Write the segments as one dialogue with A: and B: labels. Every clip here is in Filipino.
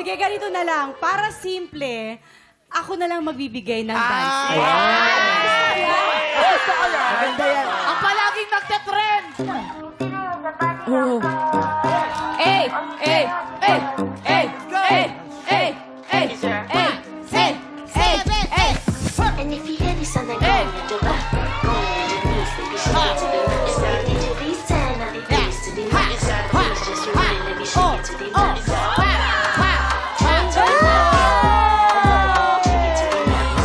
A: Sige, ganito na lang. Para simple, ako na lang magbibigay ng dance.
B: Gusto ko yan.
C: Maganda yan.
B: Ang palaging nagte-trend.
A: Oh. Eh, eh, eh, eh, eh, eh, eh, eh, eh.
D: And if you hear this song, then go on your back, go on your knees, baby, shake it to the left. It's not the to this turn, not the this to the left. It's not the this, just remember, let me shake it to the left. It's not the turn to the left. Shake it to the left.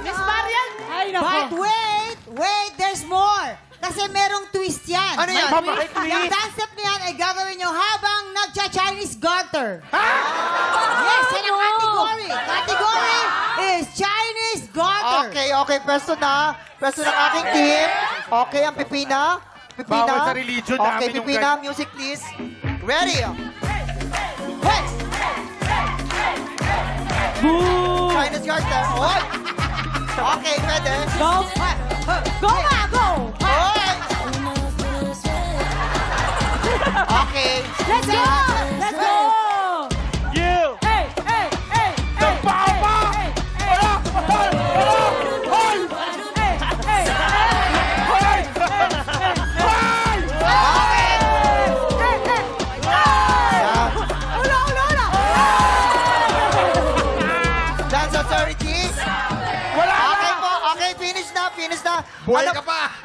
B: Miss Marian.
A: Ay, nako.
C: But wait, there's more. Kasi merong twist yan.
E: Ano yan?
C: May twist. Yung dance step na yan ay gagawin nyo habang nagcha-Chinese garter. Yes, yan ang category. Category is Chinese garter.
E: Okay. Pwesto na. Pwesto ng aking team. Okay, ang pipina.
F: Bawal sa religion
E: Okay,
F: namin yung
E: pipina. Music, please. Ready? Wait! Chinese garter. Oy! Okay, pwede.
A: Go. Go nga, go.
E: Oy! Okay.
A: Let's go. Let's go.
F: You!
A: Hey, hey, hey, hey.
F: Nagpapa! Wala! Hoy! Hoy!
A: Hey, hey,
F: Hoy!
A: Ula.
E: Dance authority.
F: Wala
E: Okay
F: na!
E: po. Okay, finish na.
F: Buhay
E: Ano-
F: ka pa!